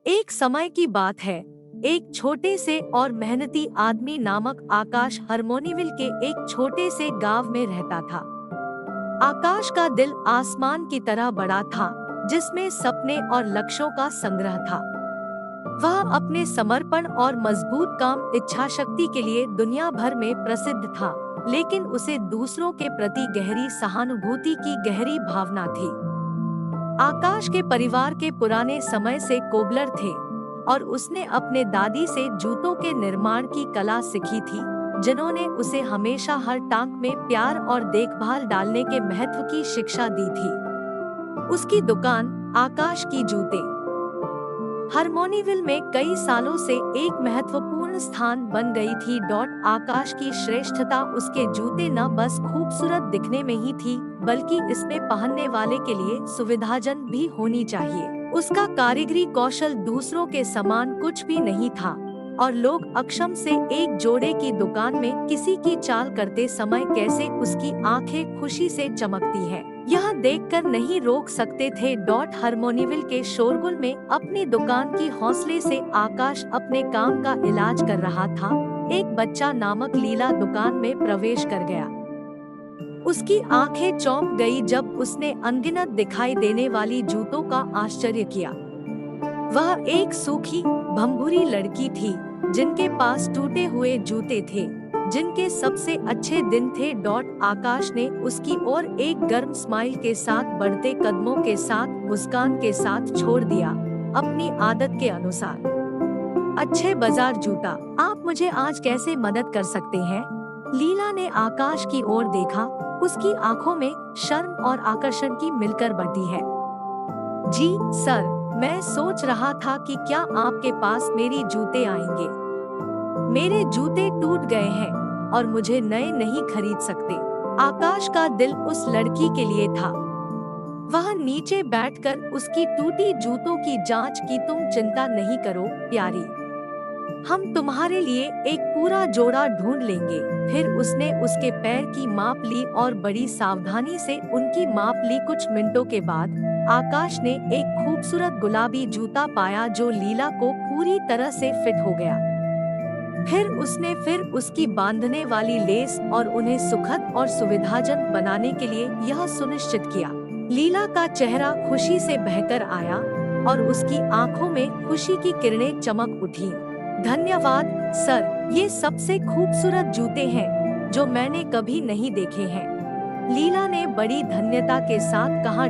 एक समय की बात है, एक छोटे से और मेहनती आदमी नामक आकाश हार्मोनीविल के एक छोटे से गांव में रहता था। आकाश का दिल आसमान की तरह बड़ा था, जिसमें सपने और लक्ष्यों का संग्रह था। वह अपने समर्पण और मजबूत काम इच्छा शक्ति के लिए दुनिया भर में प्रसिद्ध था, लेकिन उसे दूसरों के प्रति गहरी सहानुभूति की गहरी भावना थी। आकाश के परिवार के पुराने समय से कोबलर थे और उसने अपने दादी से जूतों के निर्माण की कला सीखी थी, जिन्होंने उसे हमेशा हर टांग में प्यार और देखभाल डालने के महत्व की शिक्षा दी थी। उसकी दुकान आकाश की जूते हार्मोनीविल में कई सालों से एक महत्वपूर्ण स्थान बन गई थी। आकाश की श्रेष्ठता उसके जूते न बस खूबसूरत दिखने में ही थी, बल्कि इसमें पहनने वाले के लिए सुविधाजनक भी होनी चाहिए। उसका कारीगरी कौशल दूसरों के समान कुछ भी नहीं था और लोग अक्षम से एक जोड़े की दुकान में किसी की चाल करते समय कैसे उसकी आंखें खुशी से चमकती है, यह देखकर नहीं रोक सकते थे। हार्मोनीविल के शोरगुल में अपनी दुकान की हौसले से आकाश अपने काम का इलाज कर रहा था। एक बच्चा नामक लीला दुकान में प्रवेश कर गया। उसकी आंखें चौंक गई जब उसने अनगिनत दिखाई देने वाली जूतों का आश्चर्य किया। वह एक सूखी भंभुरी लड़की थी, जिनके पास टूटे हुए जूते थे, जिनके सबसे अच्छे दिन थे। आकाश ने उसकी ओर एक गर्म स्माइल के साथ, बढ़ते कदमों के साथ, मुस्कान के साथ छोड़ दिया, अपनी आदत के अनुसार। अच्छे बाजार जूता, आप मुझे आज कैसे मदद कर सकते हैं? लीला ने आकाश की ओर देखा। उसकी आंखों में शर्म और आकर्षण की मिलकर बटी है। जी सर, मैं सोच रहा था कि क्या आपके पास मेरी जूते आएंगे? मेरे जूते टूट गए हैं और मुझे नए नहीं खरीद सकते। आकाश का दिल उस लड़की के लिए था। वह नीचे बैठकर उसकी टूटी जूतों की जांच की। तुम चिंता नहीं करो प्यारी, हम तुम्हारे लिए एक पूरा जोड़ा ढूंढ लेंगे। फिर उसने उसके पैर की माप ली और बड़ी सावधानी से उनकी माप ली। कुछ मिनटों के बाद आकाश ने एक खूबसूरत गुलाबी जूता पाया जो लीला को पूरी तरह से फिट हो गया। फिर उसने उसकी बांधने वाली लेस और उन्हें सुखद और सुविधाजनक बनाने के लिए यह सुनिश्चित किया। लीला का चेहरा खुशी से बहकर आया और उसकी आंखों में खुशी की किरणें चमक उठी। धन्यवाद सर, ये सबसे खूबसूरत जूते हैं जो मैंने कभी नहीं देखे हैं, लीला ने बड़ी धन्यता के साथ कहा।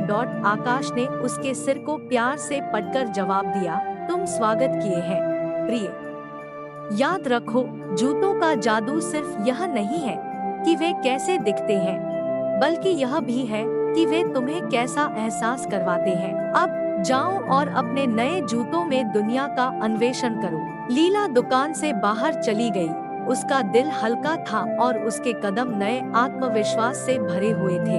आकाश ने उसके सिर को प्यार से पटकर जवाब दिया, तुम स्वागत किए हैं प्रिय। याद रखो, जूतों का जादू सिर्फ यह नहीं है कि वे कैसे दिखते हैं, बल्कि यह भी है कि वे तुम्हें कैसा एहसास करवाते हैं। अब जाओ और अपने नए जूतों में दुनिया का अन्वेषण करो। लीला दुकान से बाहर चली गई। उसका दिल हल्का था और उसके कदम नए आत्मविश्वास से भरे हुए थे।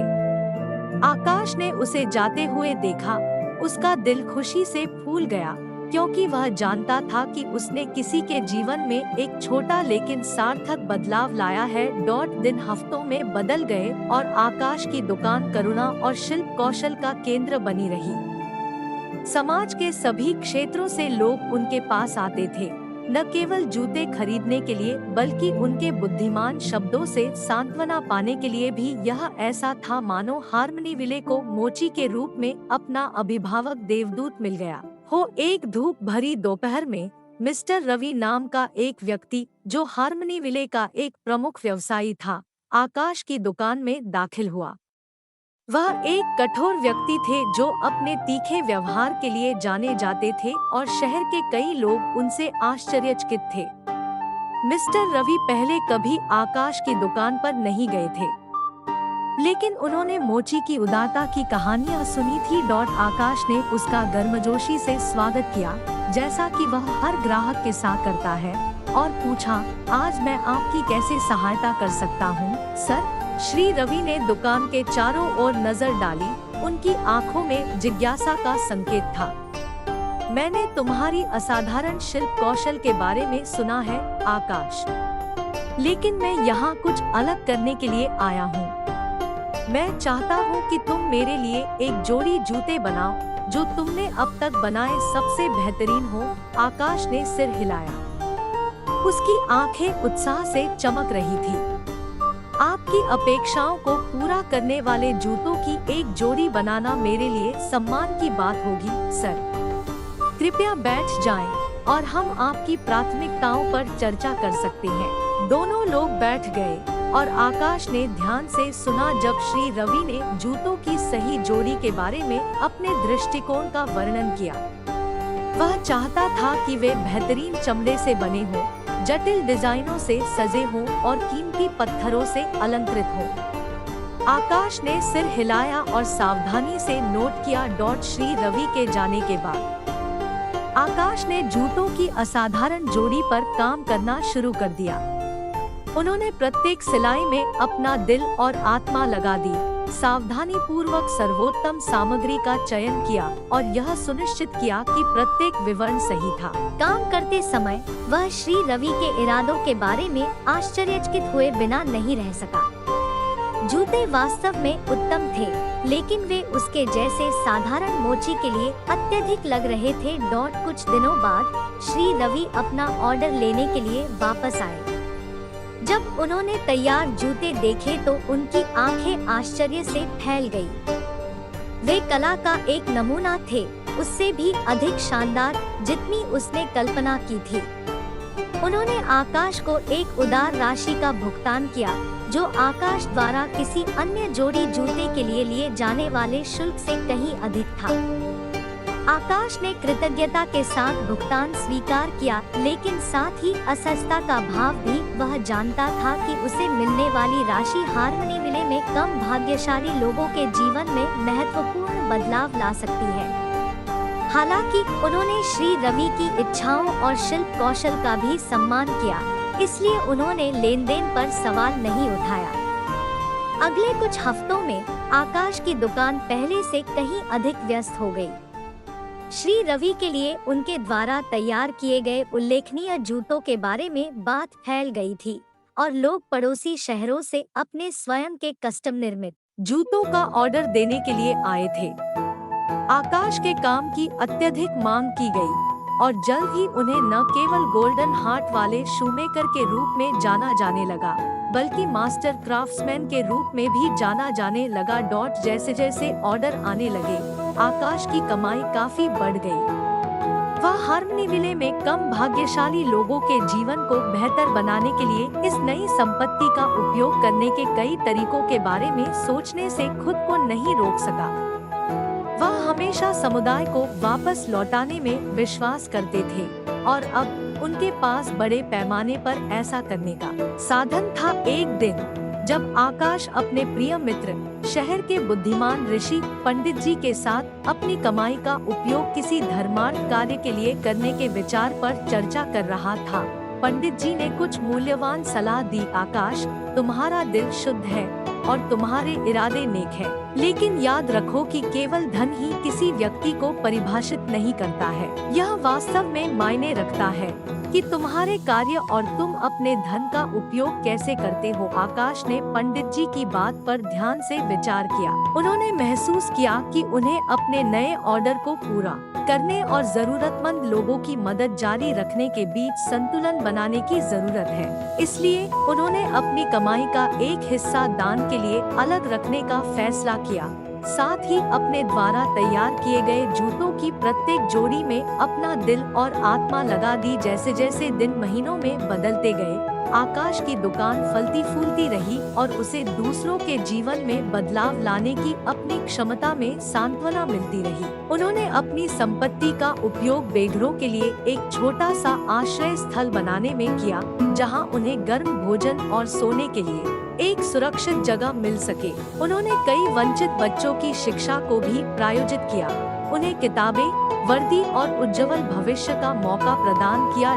आकाश ने उसे जाते हुए देखा। उसका दिल खुशी से फूल गया, क्योंकि वह जानता था कि उसने किसी के जीवन में एक छोटा लेकिन सार्थक बदलाव लाया है। दिन हफ्तों में बदल गए और आकाश की दुकान करुणा और शिल्प कौशल का केंद्र बनी रही। समाज के सभी क्षेत्रों से लोग उनके पास आते थे, न केवल जूते खरीदने के लिए, बल्कि उनके बुद्धिमान शब्दों से सांत्वना पाने के लिए भी। यह ऐसा था मानो हार्मोनीविले को मोची के रूप में अपना अभिभावक देवदूत मिल गया हो। एक धूप भरी दोपहर में मिस्टर रवि नाम का एक व्यक्ति, जो हार्मोनीविले का एक प्रमुख व्यवसायी था, आकाश की दुकान में दाखिल हुआ। वह एक कठोर व्यक्ति थे जो अपने तीखे व्यवहार के लिए जाने जाते थे और शहर के कई लोग उनसे आश्चर्यचकित थे। मिस्टर रवि पहले कभी आकाश की दुकान पर नहीं गए थे, लेकिन उन्होंने मोची की उदारता की कहानियां सुनी थी। आकाश ने उसका गर्मजोशी से स्वागत किया, जैसा कि वह हर ग्राहक के साथ करता है, और पूछा, आज मैं आपकी कैसे सहायता कर सकता हूँ सर? श्री रवि ने दुकान के चारों ओर नजर डाली। उनकी आंखों में जिज्ञासा का संकेत था। मैंने तुम्हारी असाधारण शिल्प कौशल के बारे में सुना है आकाश, लेकिन मैं यहाँ कुछ अलग करने के लिए आया हूँ। मैं चाहता हूँ कि तुम मेरे लिए एक जोड़ी जूते बनाओ जो तुमने अब तक बनाए सबसे बेहतरीन हो। आकाश ने सिर हिलाया। उसकी आंखें उत्साह से चमक रही थी। आपकी अपेक्षाओं को पूरा करने वाले जूतों की एक जोड़ी बनाना मेरे लिए सम्मान की बात होगी, सर। कृपया बैठ जाएं और हम आपकी प्राथमिकताओं पर चर्चा कर सकते हैं। दोनों लोग बैठ गए और आकाश ने ध्यान से सुना जब श्री रवि ने जूतों की सही जोड़ी के बारे में अपने दृष्टिकोण का वर्णन किया। वह चाहता था कि वे बेहतरीन चमड़े से बने हों, जटिल डिजाइनों से सजे हों और कीमती पत्थरों से अलंकृत हों। आकाश ने सिर हिलाया और सावधानी से नोट किया। श्री रवि के जाने के बाद आकाश ने जूतों की असाधारण जोड़ी पर काम करना शुरू कर दिया। उन्होंने प्रत्येक सिलाई में अपना दिल और आत्मा लगा दी, सावधानी पूर्वक सर्वोत्तम सामग्री का चयन किया और यह सुनिश्चित किया कि प्रत्येक विवरण सही था। काम करते समय वह श्री रवि के इरादों के बारे में आश्चर्यचकित हुए बिना नहीं रह सका। जूते वास्तव में उत्तम थे, लेकिन वे उसके जैसे साधारण मोची के लिए अत्यधिक लग रहे थे। कुछ दिनों बाद श्री रवि अपना ऑर्डर लेने के लिए वापस आए। जब उन्होंने तैयार जूते देखे तो उनकी आंखें आश्चर्य से फैल गई। वे कला का एक नमूना थे, उससे भी अधिक शानदार जितनी उसने कल्पना की थी। उन्होंने आकाश को एक उदार राशि का भुगतान किया, जो आकाश द्वारा किसी अन्य जोड़ी जूते के लिए जाने वाले शुल्क से कहीं अधिक था। आकाश ने कृतज्ञता के साथ भुगतान स्वीकार किया, लेकिन साथ ही असहजता का भाव भी। वह जानता था कि उसे मिलने वाली राशि हार्मनीविले में कम भाग्यशाली लोगों के जीवन में महत्वपूर्ण बदलाव ला सकती है। हालांकि उन्होंने श्री रवि की इच्छाओं और शिल्प कौशल का भी सम्मान किया, इसलिए उन्होंने लेन-देन पर सवाल नहीं उठाया। अगले कुछ हफ्तों में आकाश की दुकान पहले से कहीं अधिक व्यस्त हो गई। श्री रवि के लिए उनके द्वारा तैयार किए गए उल्लेखनीय जूतों के बारे में बात फैल गई थी और लोग पड़ोसी शहरों से अपने स्वयं के कस्टम निर्मित जूतों का ऑर्डर देने के लिए आए थे। आकाश के काम की अत्यधिक मांग की गई और जल्द ही उन्हें न केवल गोल्डन हार्ट वाले शूमेकर के रूप में जाना जाने लगा, बल्कि मास्टर क्राफ्ट्समैन के रूप में भी जाना जाने लगा। जैसे जैसे ऑर्डर आने लगे, आकाश की कमाई काफी बढ़ गई। वह हार्मनीविले में कम भाग्यशाली लोगों के जीवन को बेहतर बनाने के लिए इस नई संपत्ति का उपयोग करने के कई तरीकों के बारे में सोचने से खुद को नहीं रोक सका। वह हमेशा समुदाय को वापस लौटाने में विश्वास करते थे और अब उनके पास बड़े पैमाने पर ऐसा करने का साधन था। एक दिन जब आकाश अपने प्रिय मित्र शहर के बुद्धिमान ऋषि पंडित जी के साथ अपनी कमाई का उपयोग किसी धर्मार्थ कार्य के लिए करने के विचार पर चर्चा कर रहा था, पंडित जी ने कुछ मूल्यवान सलाह दी। आकाश, तुम्हारा दिल शुद्ध है और तुम्हारे इरादे नेक है, लेकिन याद रखो कि केवल धन ही किसी व्यक्ति को परिभाषित नहीं करता है। यह वास्तव में मायने रखता है कि तुम्हारे कार्य और तुम अपने धन का उपयोग कैसे करते हो। आकाश ने पंडित जी की बात पर ध्यान से विचार किया। उन्होंने महसूस किया कि उन्हें अपने नए ऑर्डर को पूरा करने और जरूरतमंद लोगों की मदद जारी रखने के बीच संतुलन बनाने की जरूरत है। इसलिए उन्होंने अपनी कमाई का एक हिस्सा दान के लिए अलग रखने का फैसला किया। साथ ही अपने द्वारा तैयार किए गए जूतों की प्रत्येक जोड़ी में अपना दिल और आत्मा लगा दी। जैसे जैसे दिन महीनों में बदलते गए, आकाश की दुकान फलती फूलती रही और उसे दूसरों के जीवन में बदलाव लाने की अपनी क्षमता में सांत्वना मिलती रही। उन्होंने अपनी संपत्ति का उपयोग बेघरों के लिए एक छोटा सा आश्रय स्थल बनाने में किया, जहां उन्हें गर्म भोजन और सोने के लिए एक सुरक्षित जगह मिल सके। उन्होंने कई वंचित बच्चों की शिक्षा को भी प्रायोजित किया, उन्हें किताबें, वर्दी और उज्जवल भविष्य का मौका प्रदान किया।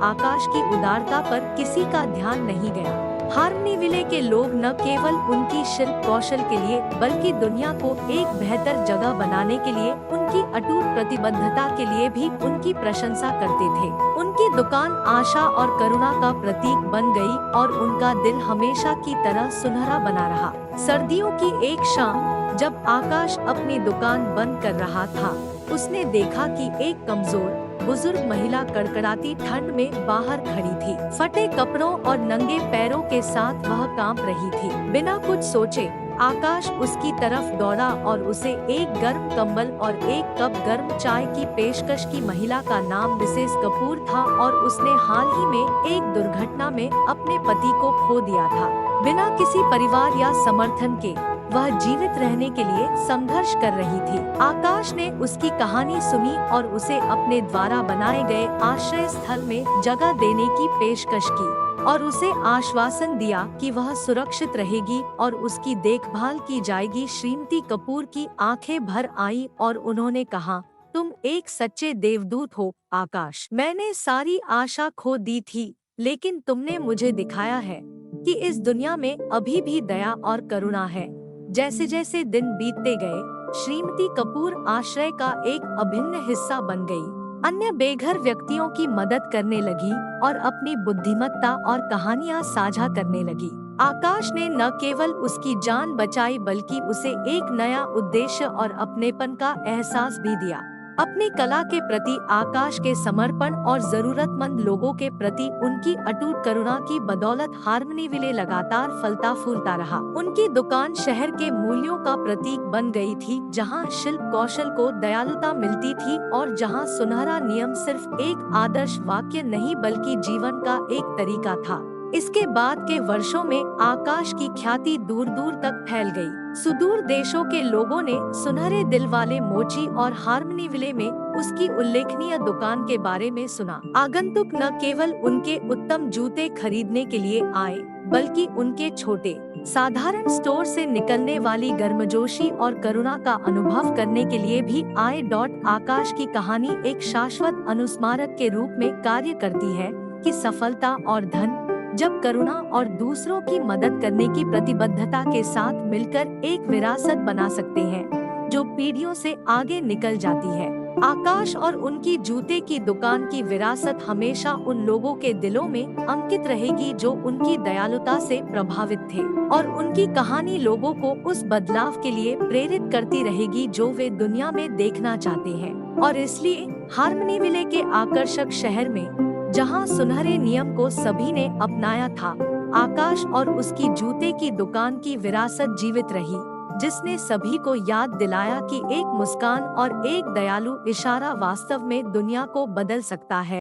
आकाश की उदारता पर किसी का ध्यान नहीं गया। हार्मनीविले के लोग न केवल उनकी शिल्प कौशल के लिए बल्कि दुनिया को एक बेहतर जगह बनाने के लिए उनकी अटूट प्रतिबद्धता के लिए भी उनकी प्रशंसा करते थे। उनकी दुकान आशा और करुणा का प्रतीक बन गई और उनका दिल हमेशा की तरह सुनहरा बना रहा। सर्दियों की एक शाम जब आकाश अपनी दुकान बंद कर रहा था, उसने देखा कि एक कमजोर बुजुर्ग महिला कड़कड़ाती ठंड में बाहर खड़ी थी। फटे कपड़ों और नंगे पैरों के साथ वह कांप रही थी। बिना कुछ सोचे आकाश उसकी तरफ दौड़ा और उसे एक गर्म कंबल और एक कप गर्म चाय की पेशकश की। महिला का नाम मिसेस कपूर था और उसने हाल ही में एक दुर्घटना में अपने पति को खो दिया था। बिना किसी परिवार या समर्थन के वह जीवित रहने के लिए संघर्ष कर रही थी। आकाश ने उसकी कहानी सुनी और उसे अपने द्वारा बनाए गए आश्रय स्थल में जगह देने की पेशकश की और उसे आश्वासन दिया कि वह सुरक्षित रहेगी और उसकी देखभाल की जाएगी। श्रीमती कपूर की आंखें भर आई और उन्होंने कहा, तुम एक सच्चे देवदूत हो आकाश। मैंने सारी आशा खो दी थी, लेकिन तुमने मुझे दिखाया है कि इस दुनिया में अभी भी दया और करुणा है। जैसे जैसे दिन बीतते गए, श्रीमती कपूर आश्रय का एक अभिन्न हिस्सा बन गई। अन्य बेघर व्यक्तियों की मदद करने लगी और अपनी बुद्धिमत्ता और कहानियां साझा करने लगी। आकाश ने न केवल उसकी जान बचाई बल्कि उसे एक नया उद्देश्य और अपनेपन का एहसास भी दिया। अपनी कला के प्रति आकाश के समर्पण और जरूरतमंद लोगों के प्रति उनकी अटूट करुणा की बदौलत हार्मनीविले लगातार फलता फूलता रहा। उनकी दुकान शहर के मूल्यों का प्रतीक बन गई थी, जहां शिल्प कौशल को दयालुता मिलती थी और जहां सुनहरा नियम सिर्फ एक आदर्श वाक्य नहीं बल्कि जीवन का एक तरीका था। इसके बाद के वर्षों में आकाश की ख्याति दूर दूर तक फैल गई। सुदूर देशों के लोगों ने सुनहरे दिल वाले मोची और हार्मनीविले में उसकी उल्लेखनीय दुकान के बारे में सुना। आगंतुक न केवल उनके उत्तम जूते खरीदने के लिए आए, बल्कि उनके छोटे साधारण स्टोर से निकलने वाली गर्मजोशी और करुणा का अनुभव करने के लिए भी आए। आकाश की कहानी एक शाश्वत अनुस्मारक के रूप में कार्य करती है कि सफलता और धन जब करुणा और दूसरों की मदद करने की प्रतिबद्धता के साथ मिलकर एक विरासत बना सकते हैं जो पीढ़ियों से आगे निकल जाती है। आकाश और उनकी जूते की दुकान की विरासत हमेशा उन लोगों के दिलों में अंकित रहेगी जो उनकी दयालुता से प्रभावित थे, और उनकी कहानी लोगों को उस बदलाव के लिए प्रेरित करती रहेगी जो वे दुनिया में देखना चाहते हैं। और इसलिए हार्मनीविले के आकर्षक शहर में, जहां सुनहरे नियम को सभी ने अपनाया था, आकाश और उसकी जूते की दुकान की विरासत जीवित रही, जिसने सभी को याद दिलाया कि एक मुस्कान और एक दयालु इशारा वास्तव में दुनिया को बदल सकता है।